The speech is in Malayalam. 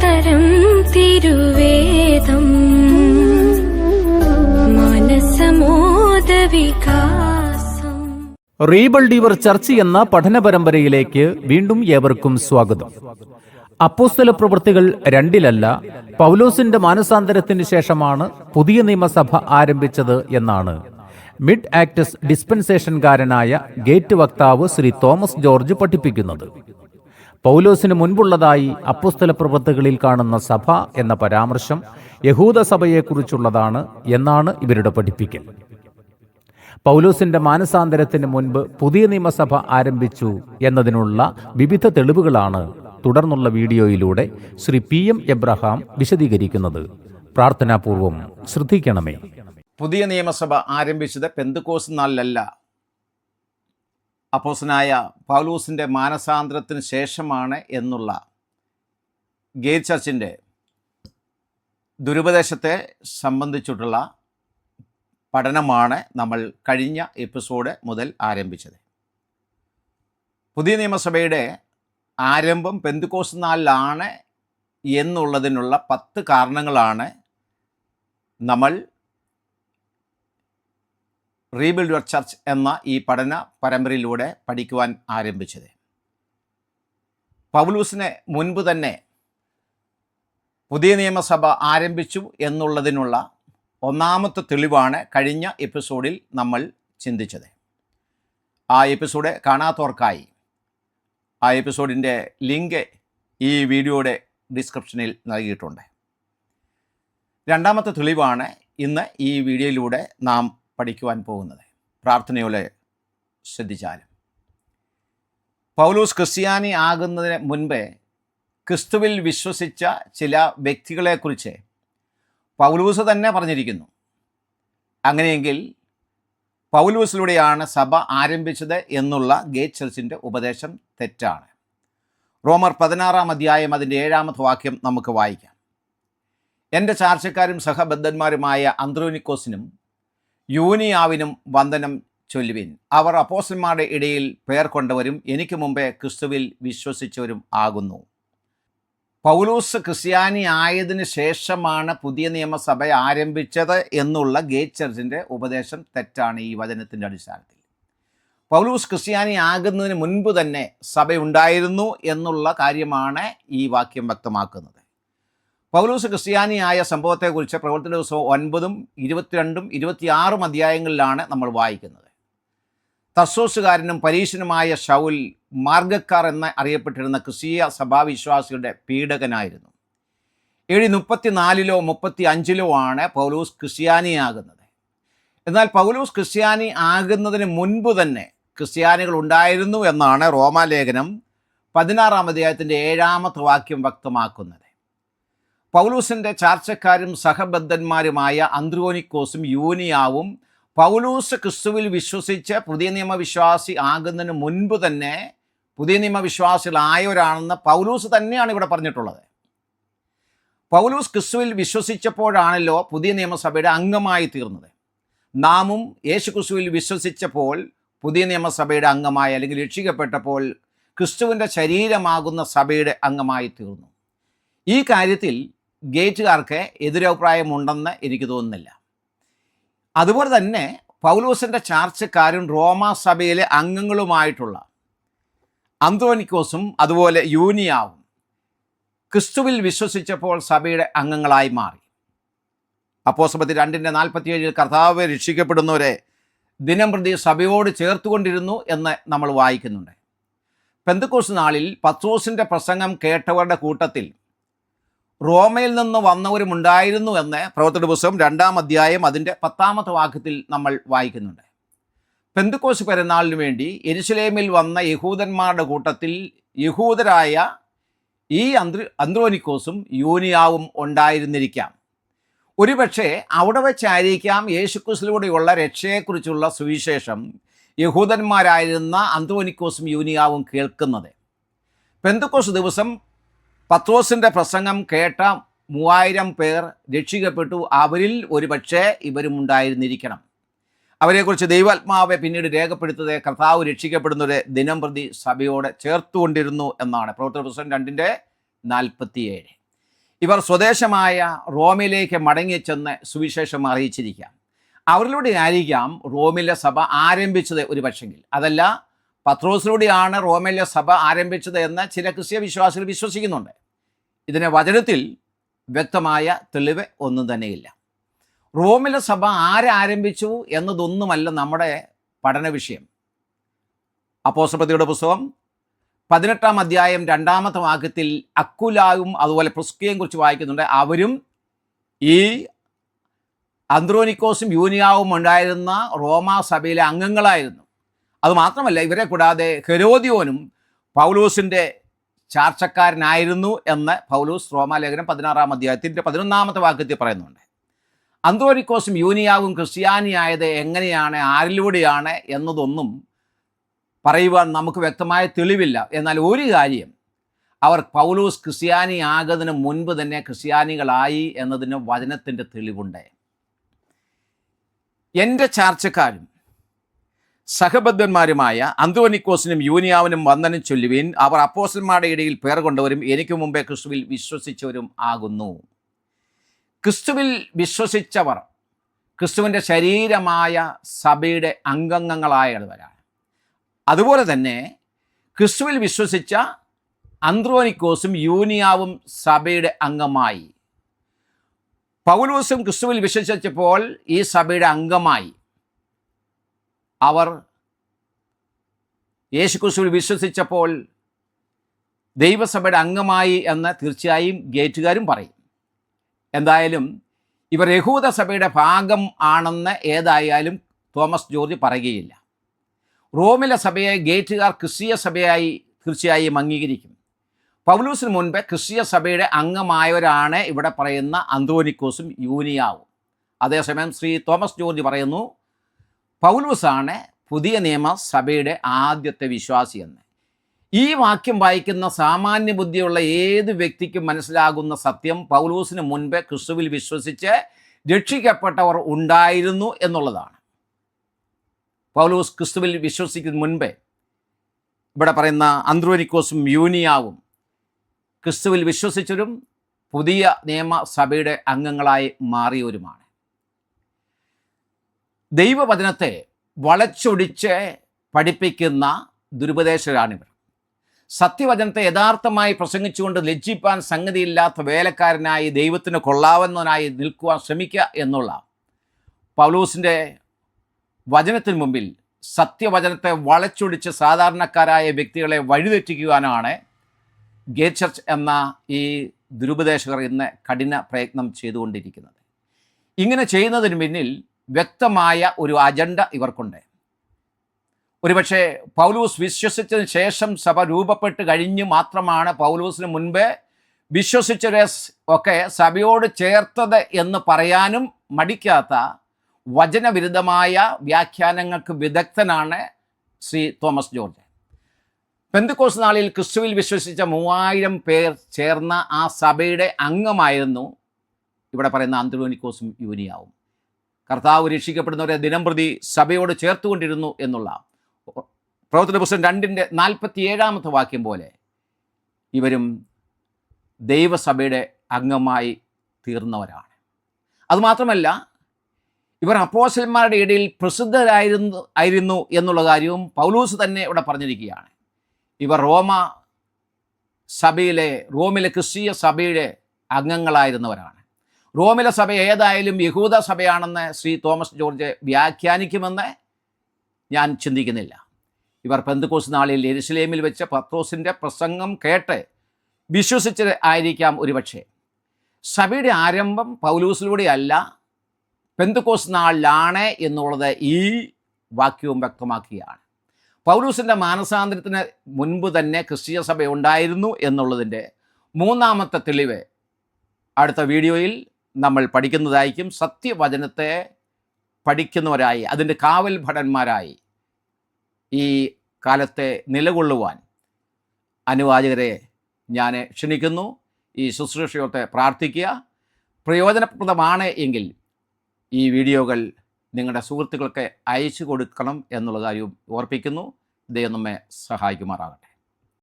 തരം തിരുവേദം മനസമോദ വികാസം. റീബിൾഡീവർ ചർച്ച് എന്ന പഠന പരമ്പരയിലേക്ക് വീണ്ടും ഏവർക്കും സ്വാഗതം. അപ്പോസ്തല പ്രവൃത്തികൾ 2-ലല്ല, പൗലോസിന്റെ മാനസാന്തരത്തിന് ശേഷമാണ് പുതിയ നിയമസഭ ആരംഭിച്ചത് എന്നാണ് മിഡ് ആക്ടസ് ഡിസ്പെൻസേഷൻകാരനായ ഗേറ്റ് വക്താവ് ശ്രീ തോമസ് ജോർജ് പഠിപ്പിക്കുന്നത്. പൗലോസിന് മുൻപുള്ളതായി അപ്പോസ്തല പ്രവൃത്തികളിൽ കാണുന്ന സഭ എന്ന പരാമർശം യഹൂദ സഭയെക്കുറിച്ചുള്ളതാണ് എന്നാണ് ഇവരുടെ പഠിപ്പിക്കൽ. പൗലോസിന്റെ മാനസാന്തരത്തിന് മുൻപ് പുതിയ നിയമസഭ ആരംഭിച്ചു എന്നതിനുള്ള വിവിധ തെളിവുകളാണ് തുടർന്നുള്ള വീഡിയോയിലൂടെ ശ്രീ PM എബ്രഹാം വിശദീകരിക്കുന്നത്. പ്രാർത്ഥനാപൂർവം ശ്രദ്ധിക്കണമേ. പുതിയ നിയമസഭ ആരംഭിച്ചത് പെന്തക്കോസ്ത് നാളിലല്ല, അപ്പോസ്തലനായ പൗലോസിൻ്റെ മാനസാന്തരത്തിന് ശേഷമാണ് എന്നുള്ള ഗേറ്റ് ചർച്ചിൻ്റെ ദുരുപദേശത്തെ സംബന്ധിച്ചിട്ടുള്ള പഠനമാണ് നമ്മൾ കഴിഞ്ഞ എപ്പിസോഡ് മുതൽ ആരംഭിച്ചത്. പുതിയ നിയമസഭയുടെ ആരംഭം പെന്തക്കോസ്ത് നാളിലാണ് എന്നുള്ളതിനുള്ള 10 കാരണങ്ങളാണ് നമ്മൾ റീബിൽഡർ ചർച്ച് എന്ന ഈ പഠന പരമ്പരയിലൂടെ പഠിക്കുവാൻ ആരംഭിച്ചത്. പൗലോസിന് മുൻപ് തന്നെ പുതിയ നിയമസഭ ആരംഭിച്ചു എന്നുള്ളതിനുള്ള ഒന്നാമത്തെ തെളിവാണ് കഴിഞ്ഞ എപ്പിസോഡിൽ നമ്മൾ ചിന്തിച്ചത്. ആ എപ്പിസോഡ് കാണാത്തവർക്കായി ആ എപ്പിസോഡിൻ്റെ ലിങ്ക് ഈ വീഡിയോയുടെ ഡിസ്ക്രിപ്ഷനിൽ നൽകിയിട്ടുണ്ട്. രണ്ടാമത്തെ തെളിവാണ് ഇന്ന് ഈ വീഡിയോയിലൂടെ നാം പഠിക്കുവാൻ പോകുന്നത്. പ്രാർത്ഥനയോടെ ശ്രദ്ധിച്ചാലും, പൗലോസ് ക്രിസ്ത്യാനി ആകുന്നതിന് മുൻപേ ക്രിസ്തുവിൽ വിശ്വസിച്ച ചില വ്യക്തികളെക്കുറിച്ച് പൗലോസ് തന്നെ പറഞ്ഞിരിക്കുന്നു. അങ്ങനെയെങ്കിൽ പൗലോസിലൂടെയാണ് സഭ ആരംഭിച്ചത് എന്നുള്ള ഗേറ്റ് ചർച്ചിൻ്റെ ഉപദേശം തെറ്റാണ്. റോമർ 16-ാം അധ്യായം അതിൻ്റെ 7-ാമത്തെ വാക്യം നമുക്ക് വായിക്കാം. എൻ്റെ ചാർച്ചക്കാരും സഹബദ്ധന്മാരുമായ അന്ത്രോനിക്കോസിനും യൂനിയാവിനും വന്ദനം ചൊല്ലുവിൻ. അവർ അപ്പോസ്തലന്മാരുടെ ഇടയിൽ പേർ കൊണ്ടവരും എനിക്ക് മുമ്പേ ക്രിസ്തുവിൽ വിശ്വസിച്ചവരും ആകുന്നു. പൗലോസ് ക്രിസ്ത്യാനി ആയതിനു ശേഷമാണ് പുതിയ നിയമസഭ ആരംഭിച്ചത് എന്നുള്ള ഗേറ്റ് ചർച്ചിൻ്റെ ഉപദേശം തെറ്റാണ്. ഈ വചനത്തിൻ്റെ അടിസ്ഥാനത്തിൽ പൗലോസ് ക്രിസ്ത്യാനി ആകുന്നതിന് മുൻപ് തന്നെ സഭയുണ്ടായിരുന്നു എന്നുള്ള കാര്യമാണ് ഈ വാക്യം വ്യക്തമാക്കുന്നത്. പൗലോസ് ക്രിസ്ത്യാനിയായ സംഭവത്തെക്കുറിച്ച് പ്രവർത്തന ദിവസം 9, 22, 26 അധ്യായങ്ങളിലാണ് നമ്മൾ വായിക്കുന്നത്. തർസോസുകാരനും പരീശനുമായ ശൗൽ മാർഗക്കാർ എന്ന് അറിയപ്പെട്ടിരുന്ന ക്രിസ്തീയ സഭാവിശ്വാസികളുടെ പീഡകനായിരുന്നു. AD 34-ലോ 35-ലോ ആണ് പൗലോസ് ക്രിസ്ത്യാനിയാകുന്നത്. എന്നാൽ പൗലോസ് ക്രിസ്ത്യാനി ആകുന്നതിന് മുൻപ് തന്നെ ക്രിസ്ത്യാനികൾ ഉണ്ടായിരുന്നു എന്നാണ് റോമാലേഖനം 16-ാം അധ്യായത്തിൻ്റെ 7-ാമത്തെ വാക്യം വ്യക്തമാക്കുന്നത്. പൗലോസിൻ്റെ ചാർച്ചക്കാരും സഹബദ്ധന്മാരുമായ അന്ത്രോനിക്കോസും യൂനിയാവും പൗലോസ് ക്രിസ്തുവിൽ വിശ്വസിച്ച് പുതിയ നിയമവിശ്വാസി ആകുന്നതിന് മുൻപ് തന്നെ പുതിയ നിയമവിശ്വാസികളായവരാണെന്ന് പൗലോസ് തന്നെയാണ് ഇവിടെ പറഞ്ഞിട്ടുള്ളത്. പൗലോസ് ക്രിസ്തുവിൽ വിശ്വസിച്ചപ്പോഴാണല്ലോ പുതിയ നിയമസഭയുടെ അംഗമായി തീർന്നത്. നാമും യേശു ക്രിസ്തുവിൽ വിശ്വസിച്ചപ്പോൾ പുതിയ നിയമസഭയുടെ അംഗമായി, അല്ലെങ്കിൽ രക്ഷിക്കപ്പെട്ടപ്പോൾ ക്രിസ്തുവിൻ്റെ ശരീരമാകുന്ന സഭയുടെ അംഗമായി തീർന്നു. ഈ കാര്യത്തിൽ ഗേറ്റുകാർക്ക് എതിരഭിപ്രായമുണ്ടെന്ന് എനിക്ക് തോന്നുന്നില്ല. അതുപോലെ തന്നെ പൗലോസിൻ്റെ ചാർച്ചക്കാരും റോമാ സഭയിലെ അംഗങ്ങളുമായിട്ടുള്ള അന്ത്രോനിക്കോസും അതുപോലെ യൂനിയാവും ക്രിസ്തുവിൽ വിശ്വസിച്ചപ്പോൾ സഭയുടെ അംഗങ്ങളായി മാറി. അപ്പോസ്തലർ 2:47 കർത്താവ് രക്ഷിക്കപ്പെടുന്നവരെ ദിനംപ്രതി സഭയോട് ചേർത്തുകൊണ്ടിരുന്നു എന്ന് നമ്മൾ വായിക്കുന്നുണ്ട്. പെന്തക്കോസ്ത് നാളിൽ പത്രോസിൻ്റെ പ്രസംഗം കേട്ടവരുടെ കൂട്ടത്തിൽ റോമയിൽ നിന്ന് വന്നവരുമുണ്ടായിരുന്നു എന്ന് പ്രവർത്തന പുസ്തകം 2-ാം അധ്യായം അതിൻ്റെ 10-ാമത്തെ വാക്യത്തിൽ നമ്മൾ വായിക്കുന്നുണ്ട്. പെന്തക്കോസ്ത് പെരുന്നാളിന് വേണ്ടി യെരുശലേമിൽ വന്ന യഹൂദന്മാരുടെ കൂട്ടത്തിൽ യഹൂദരായ ഈ അന്ത്രോനിക്കോസും യൂനിയാവും ഉണ്ടായിരുന്നിരിക്കാം. ഒരുപക്ഷെ അവിടെ വെച്ചായിരിക്കാം യേശുക്രിസ്തുവിലൂടെയുള്ള രക്ഷയെക്കുറിച്ചുള്ള സുവിശേഷം യഹൂദന്മാരായിരുന്ന അന്ത്രോനിക്കോസും യൂനിയാവും കേൾക്കുന്നത്. പെന്തക്കോസ്ത് ദിവസം പത്രോസിൻ്റെ പ്രസംഗം കേട്ട 3000 പേർ രക്ഷിക്കപ്പെട്ടു. അവരിൽ ഒരുപക്ഷെ ഇവരും ഉണ്ടായിരുന്നിരിക്കണം. അവരെക്കുറിച്ച് ദൈവാത്മാവെ പിന്നീട് രേഖപ്പെടുത്തത് കർത്താവ് രക്ഷിക്കപ്പെടുന്നവരെ ദിനംപ്രതി സഭയോടെ ചേർത്തുകൊണ്ടിരുന്നു എന്നാണ് പ്രവർത്തന പുസ്തകം 2:47. ഇവർ സ്വദേശമായ റോമിലേക്ക് മടങ്ങിച്ചെന്ന് സുവിശേഷം അറിയിച്ചിരിക്കാം. അവരിലൂടെ ആയിരിക്കാം റോമിലെ സഭ ആരംഭിച്ചത് ഒരു പക്ഷെങ്കിൽ. അതല്ല, പത്രോസിലൂടെയാണ് റോമിലെ സഭ ആരംഭിച്ചത് എന്ന് ചില ക്രിസ്ത്യ വിശ്വാസികൾ വിശ്വസിക്കുന്നുണ്ട്. ഇതിന് വചനത്തിൽ വ്യക്തമായ തെളിവ് ഒന്നും തന്നെയില്ല. റോമിലെ സഭ ആരംഭിച്ചു എന്നതൊന്നുമല്ല നമ്മുടെ പഠന വിഷയം. അപ്പോസ്തലപ്രവൃത്തിയുടെ പുസ്തകം 18-ാം അധ്യായം 2-ാമത്തെ വാക്യത്തിൽ അക്കുലായും അതുപോലെ പ്രിസ്കയെയും കുറിച്ച് വായിക്കുന്നുണ്ട്. അവരും ഈ അന്ത്രോനിക്കോസും യൂനിയാവും ഉണ്ടായിരുന്ന റോമാ സഭയിലെ അംഗങ്ങളായിരുന്നു. അതുമാത്രമല്ല, ഇവരെ കൂടാതെ ഹെരോദിയോനും പൗലോസിൻ്റെ ചാർച്ചക്കാരനായിരുന്നു എന്ന് പൗലോസ് റോമാലേഖനം 16-ാം അധ്യായത്തിൻ്റെ 11-ാമത്തെ വാക്യത്തിൽ പറയുന്നുണ്ട്. അന്ത്രോനിക്കോസും യൂനിയാവും ക്രിസ്ത്യാനിയായത് എങ്ങനെയാണ്, ആരിലൂടെയാണ് എന്നതൊന്നും പറയുവാൻ നമുക്ക് വ്യക്തമായ തെളിവില്ല. എന്നാൽ ഒരു കാര്യം, അവർ പൗലോസ് ക്രിസ്ത്യാനിയാകുന്നതിന് മുൻപ് തന്നെ ക്രിസ്ത്യാനികളായി എന്നതിന് വചനത്തിൻ്റെ തെളിവുണ്ട്. എൻ്റെ ചാർച്ചക്കാരും സഹബദ്ധന്മാരുമായ അന്ത്രോനിക്കോസിനും യൂനിയാവിനും വന്ദനം ചൊല്ലുവിൻ. അവർ അപ്പോസ്തലന്മാരുടെ ഇടയിൽ പേർ കൊണ്ടവരും എനിക്ക് മുമ്പേ ക്രിസ്തുവിൽ വിശ്വസിച്ചവരും ആകുന്നു. ക്രിസ്തുവിൽ വിശ്വസിച്ചവർ ക്രിസ്തുവിൻ്റെ ശരീരമായ സഭയുടെ അംഗങ്ങളായവരാണ്. അതുപോലെ തന്നെ ക്രിസ്തുവിൽ വിശ്വസിച്ച അന്ത്രോനിക്കോസും യൂനിയാവും സഭയുടെ അംഗമായി. പൗലോസും ക്രിസ്തുവിൽ വിശ്വസിച്ചപ്പോൾ ഈ സഭയുടെ അംഗമായി. അവർ യേശുക്രിസ്തുവിൽ വിശ്വസിച്ചപ്പോൾ ദൈവസഭയുടെ അംഗമായി എന്ന് തീർച്ചയായും ഗേറ്റുകാരും പറയും. എന്തായാലും ഇവർ യഹൂദ സഭയുടെ ഭാഗം ആണെന്ന് ഏതായാലും തോമസ് ജോർജ് പറയുകയില്ല. റോമിലെ സഭയെ ഗേറ്റുകാർ ക്രിസ്തീയ സഭയായി തീർച്ചയായും അംഗീകരിക്കും. പൗലോസിന് മുൻപ് ക്രിസ്തീയ സഭയുടെ അംഗമായവരാണ് ഇവിടെ പറയുന്ന അന്ത്രോനിക്കോസും യൂനിയാവും. അതേസമയം ശ്രീ തോമസ് ജോർജ് പറയുന്നു, പൗലോസാണ് പുതിയ നിയമ സഭയുടെ ആദ്യത്തെ വിശ്വാസി എന്ന്. ഈ വാക്യം വായിക്കുന്ന സാമാന്യ ബുദ്ധിയുള്ള ഏത് വ്യക്തിക്കും മനസ്സിലാകുന്ന സത്യം പൗലോസിന് മുൻപ് ക്രിസ്തുവിൽ വിശ്വസിച്ച് രക്ഷിക്കപ്പെട്ടവർ ഉണ്ടായിരുന്നു എന്നുള്ളതാണ്. പൗലോസ് ക്രിസ്തുവിൽ വിശ്വസിക്കുന്നതിന് മുൻപേ ഇവിടെ പറയുന്ന അന്ത്രോനിക്കോസും യൂനിയാവും ക്രിസ്തുവിൽ വിശ്വസിച്ചവരും പുതിയ നിയമസഭയുടെ അംഗങ്ങളായി മാറിയവരുമാണ്. ദൈവവചനത്തെ വളച്ചൊടിച്ച് പഠിപ്പിക്കുന്ന ദുരുപദേശകരാണിവർ. സത്യവചനത്തെ യഥാർത്ഥമായി പ്രസംഗിച്ചുകൊണ്ട് ലജ്ജിപ്പാൻ സംഗതിയില്ലാത്ത വേലക്കാരനായി ദൈവത്തിന് കൊള്ളാവുന്നവനായി നിൽക്കുവാൻ ശ്രമിക്കുക എന്നുള്ള പൗലോസിൻ്റെ വചനത്തിന് മുമ്പിൽ സത്യവചനത്തെ വളച്ചൊടിച്ച് സാധാരണക്കാരായ വ്യക്തികളെ വഴിതെറ്റിക്കുവാനാണ് ഗേറ്റ് ചർച്ച് എന്ന ഈ ദുരുപദേശകർ ഇന്ന് കഠിന പ്രയത്നം ചെയ്തുകൊണ്ടിരിക്കുന്നത്. ഇങ്ങനെ ചെയ്യുന്നതിന് പിന്നിൽ വ്യക്തമായ ഒരു അജണ്ട ഇവർക്കുണ്ട്. ഒരുപക്ഷെ പൗലോസ് വിശ്വസിച്ചതിന് ശേഷം സഭ രൂപപ്പെട്ട് കഴിഞ്ഞ് മാത്രമാണ് പൗലോസിന് മുൻപ് വിശ്വസിച്ചവരെ ഒക്കെ സഭയോട് ചേർത്തത് എന്ന് പറയാനും മടിക്കാത്ത വചനവിരുദ്ധമായ വ്യാഖ്യാനങ്ങൾക്ക് വിദഗ്ധനാണ് ശ്രീ തോമസ് ജോർജ്. പെന്തക്കോസ്ത് നാളിൽ ക്രിസ്തുവിൽ വിശ്വസിച്ച 3000 പേർ ചേർന്ന ആ സഭയുടെ അംഗമായിരുന്നു ഇവിടെ പറയുന്ന അന്ത്രോനിക്കോസും യൂനിയാവും. കർത്താവ് രക്ഷിക്കപ്പെടുന്നവരെ ദിനംപ്രതി സഭയോട് ചേർത്തുകൊണ്ടിരുന്നു എന്നുള്ള പ്രവർത്തന പുസ്തകം 2:47 വാക്യം പോലെ ഇവരും ദൈവസഭയുടെ അംഗമായി തീർന്നവരാണ്. അതുമാത്രമല്ല, ഇവർ അപ്പോസ്തലന്മാരുടെ ഇടയിൽ പ്രസിദ്ധരായിരുന്നു എന്നുള്ള കാര്യവും പൗലോസ് തന്നെ ഇവിടെ പറഞ്ഞിരിക്കുകയാണ്. ഇവർ റോമിലെ ക്രിസ്തീയ സഭയുടെ അംഗങ്ങളായിരുന്നവരാണ്. റോമിലെ സഭ ഏതായാലും യഹൂദ സഭയാണെന്ന് ശ്രീ തോമസ് ജോർജ് വ്യാഖ്യാനിക്കുമെന്ന് ഞാൻ ചിന്തിക്കുന്നില്ല. ഇവർ പെന്തക്കോസ്ത് നാളിൽ യെരുശലേമിൽ വെച്ച് പത്രോസിൻ്റെ പ്രസംഗം കേട്ട് വിശ്വസിച്ചത് ആയിരിക്കാം ഒരുപക്ഷെ. സഭയുടെ ആരംഭം പൗലോസിലൂടെയല്ല, പെന്തക്കോസ്ത് നാളിലാണ് എന്നുള്ളത് ഈ വാക്യവും വ്യക്തമാക്കുകയാണ്. പൗലോസിൻ്റെ മാനസാന്തരത്തിന് മുൻപ് തന്നെ ക്രിസ്തീയ സഭ ഉണ്ടായിരുന്നു എന്നുള്ളതിൻ്റെ 3ാമത്തെ തെളിവ് അടുത്ത വീഡിയോയിൽ നമ്മൾ പഠിക്കുന്നതായിരിക്കും. സത്യവചനത്തെ പഠിക്കുന്നവരായി അതിൻ്റെ കാവൽ ഭടന്മാരായി ഈ കാലത്തെ നിലകൊള്ളുവാൻ അനുവാചകരെ ഞാൻ ക്ഷണിക്കുന്നു. ഈ ശുശ്രൂഷയോടെ പ്രാർത്ഥിക്കുക. പ്രയോജനപ്രദമാണ് എങ്കിൽ ഈ വീഡിയോകൾ നിങ്ങളുടെ സുഹൃത്തുക്കൾക്ക് അയച്ചു കൊടുക്കണം എന്നുള്ള കാര്യം ഓർപ്പിക്കുന്നു. ദൈവം നമ്മെ സഹായിക്കുമാറാകട്ടെ.